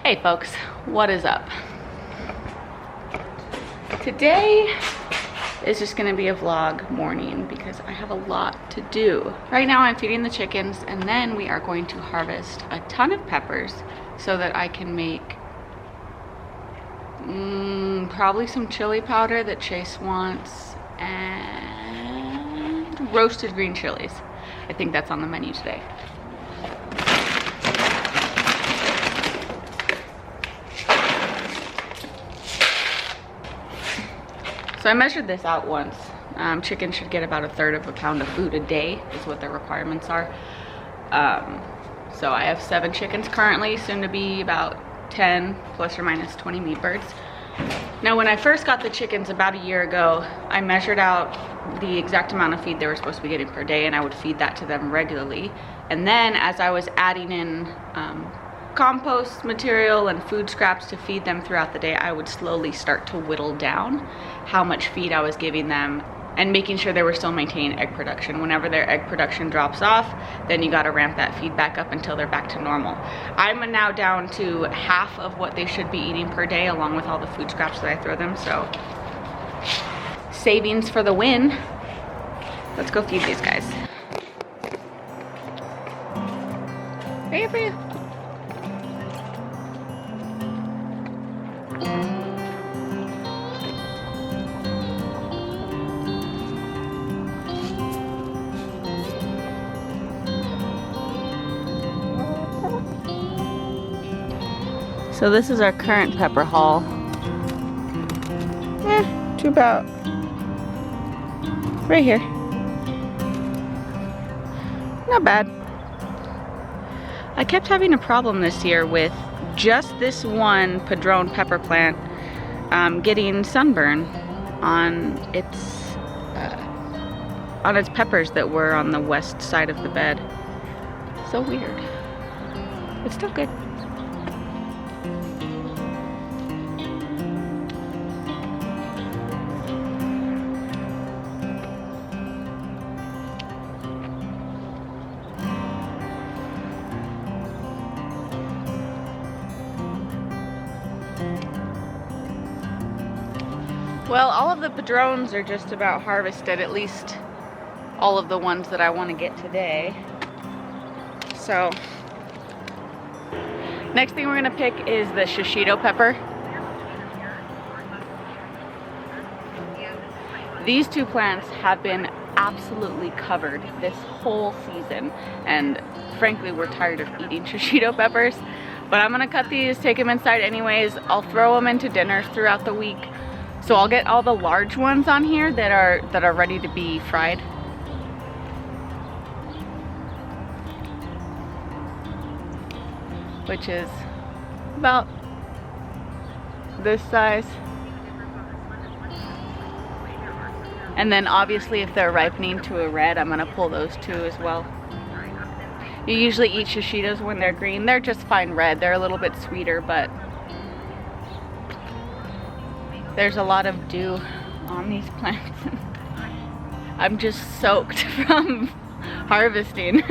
Hey folks, what is up? Today is just gonna be a vlog morning because I have a lot to do. Right now I'm feeding the chickens and then we are going to harvest a ton of peppers so that I can make probably some chili powder that Chase wants and roasted green chilies. I think that's on the menu today. So I measured this out once. Chickens should get about 1/3 of a pound of food a day is what their requirements are. So I have 7 chickens currently, soon to be about 10 plus or minus 20 meat birds. Now when I first got the chickens about a year ago, I measured out the exact amount of feed they were supposed to be getting per day and I would feed that to them regularly. And then as I was adding in compost material and food scraps to feed them throughout the day, I would slowly start to whittle down how much feed I was giving them and making sure they were still maintaining egg production. Whenever their egg production drops off, then you gotta ramp that feed back up until they're back to normal. I'm now down to half of what they should be eating per day along with all the food scraps that I throw them, so savings for the win. Let's go feed these guys. Right here for you. So this is our current pepper haul. To about right here. Not bad. I kept having a problem this year with just this one padron pepper plant getting sunburn on its peppers that were on the west side of the bed. So weird. It's still good. Well, all of the padrones are just about harvested, at least all of the ones that I want to get today. So, next thing we're going to pick is the shishito pepper. These 2 plants have been absolutely covered this whole season, and frankly we're tired of eating shishito peppers. But I'm going to cut these, take them inside anyways. I'll throw them into dinners throughout the week. So I'll get all the large ones on here that are ready to be fried. Which is about this size. And then obviously if they're ripening to a red, I'm gonna pull those too as well. You usually eat shishitos when they're green. They're just fine red. They're a little bit sweeter, but there's a lot of dew on these plants. I'm just soaked from harvesting.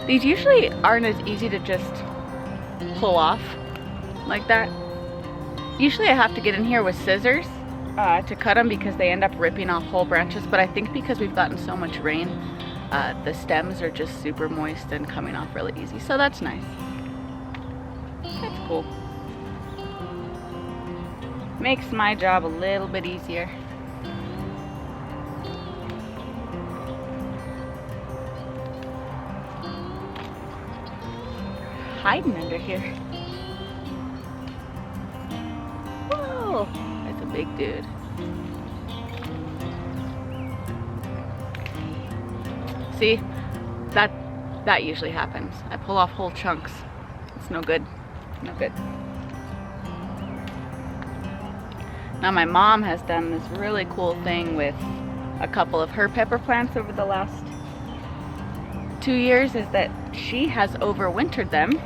These usually aren't as easy to just pull off like that. Usually I have to get in here with scissors to cut them because they end up ripping off whole branches, but I think because we've gotten so much rain, the stems are just super moist and coming off really easy, so that's nice. That's cool. Makes my job a little bit easier. Hiding under here. Whoa, that's a big dude. See, that usually happens. I pull off whole chunks. It's no good. No good. Now my mom has done this really cool thing with a couple of her pepper plants over the last 2 years, is that she has overwintered them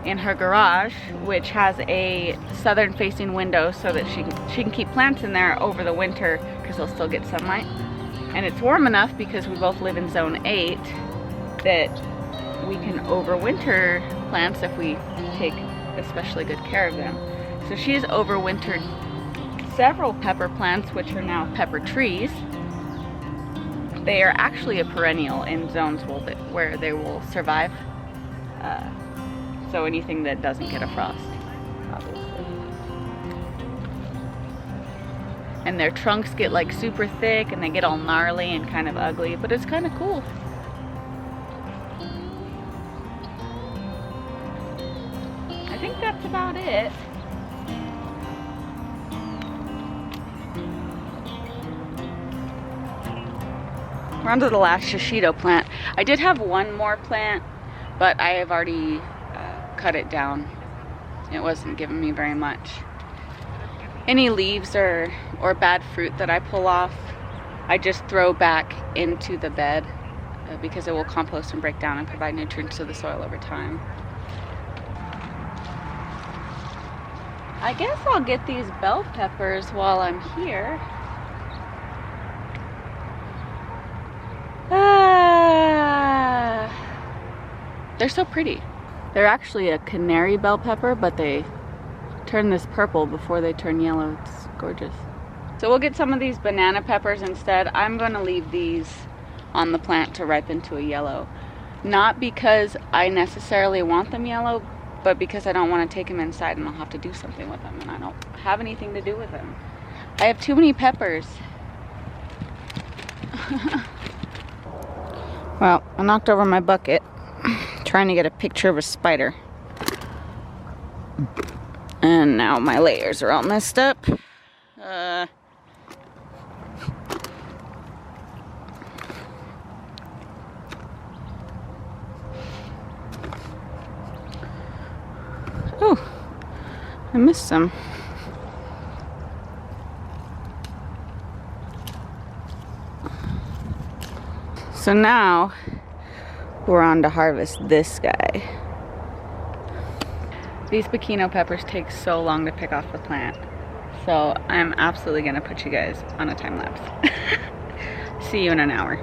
in her garage, which has a southern facing window so that she can keep plants in there over the winter because they'll still get sunlight. And it's warm enough, because we both live in zone 8, that we can overwinter plants if we take especially good care of them. So she has overwintered several pepper plants, which are now pepper trees. They are actually a perennial in zones where they will survive. So anything that doesn't get a frost, obviously. And their trunks get like super thick and they get all gnarly and kind of ugly, but it's kind of cool. I think that's about it. We're on to the last shishito plant. I did have one more plant, but I have already cut it down. It wasn't giving me very much. Any leaves or bad fruit that I pull off, I just throw back into the bed because it will compost and break down and provide nutrients to the soil over time. I guess I'll get these bell peppers while I'm here. They're so pretty. They're actually a canary bell pepper, but they turn this purple before they turn yellow. It's gorgeous. So we'll get some of these banana peppers instead. I'm going to leave these on the plant to ripen to a yellow. Not because I necessarily want them yellow, but because I don't want to take them inside and I'll have to do something with them, and I don't have anything to do with them. I have too many peppers. Well, I knocked over my bucket trying to get a picture of a spider. And now my layers are all messed up. Oh, I missed some. So now we're on to harvest this guy. These Pekino peppers take so long to pick off the plant. So I'm absolutely gonna put you guys on a time lapse. See you in an hour.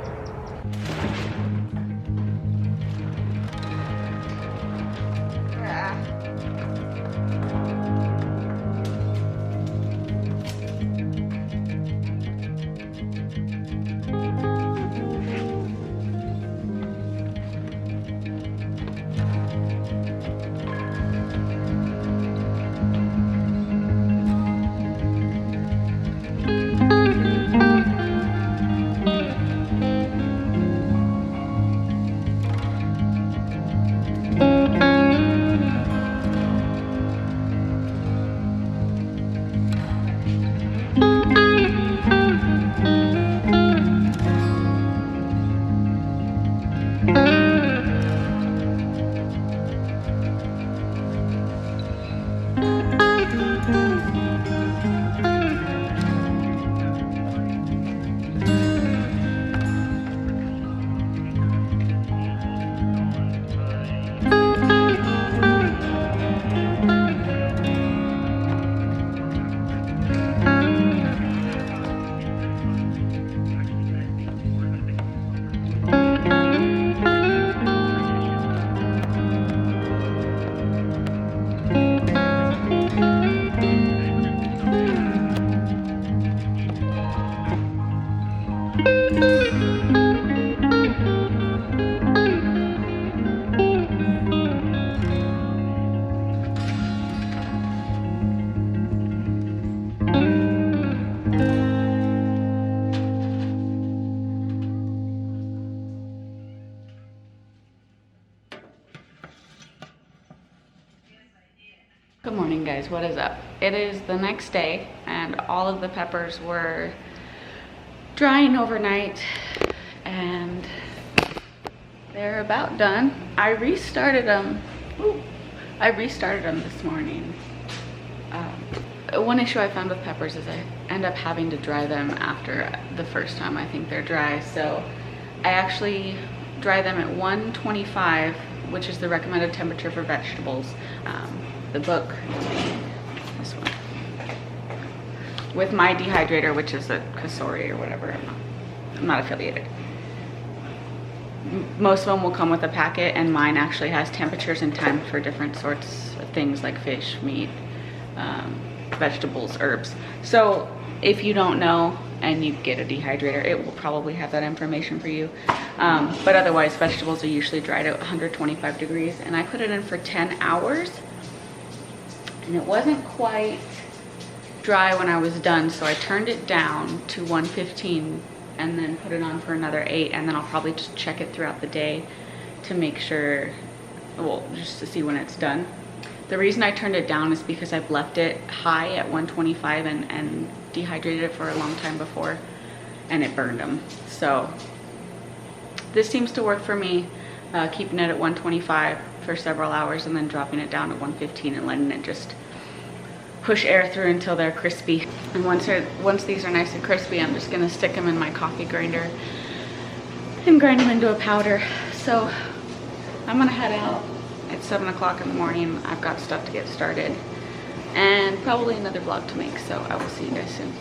Good morning, guys. What is up? It is the next day and all of the peppers were drying overnight and they're about done. I restarted them this morning. one issue I found with peppers is I end up having to dry them after the first time I think they're dry. So I actually dry them at 125, which is the recommended temperature for vegetables. The book, this one, with my dehydrator, which is a Kasori or whatever, I'm not affiliated. Most of them will come with a packet, and mine actually has temperatures and time for different sorts of things like fish, meat, vegetables, herbs. So if you don't know and you get a dehydrator, it will probably have that information for you. But otherwise, vegetables are usually dried at 125 degrees, and I put it in for 10 hours. And it wasn't quite dry when I was done, so I turned it down to 115 and then put it on for another 8, and then I'll probably just check it throughout the day to make sure, well, just to see when it's done. The reason I turned it down is because I've left it high at 125 and dehydrated it for a long time before, and it burned them. So this seems to work for me, keeping it at 125 for several hours and then dropping it down to 115 and letting it just push air through until they're crispy. And once these are nice and crispy, I'm just gonna stick them in my coffee grinder and grind them into a powder. So I'm gonna head out. It's 7 o'clock in the morning. I've got stuff to get started and probably another vlog to make, so I will see you guys soon.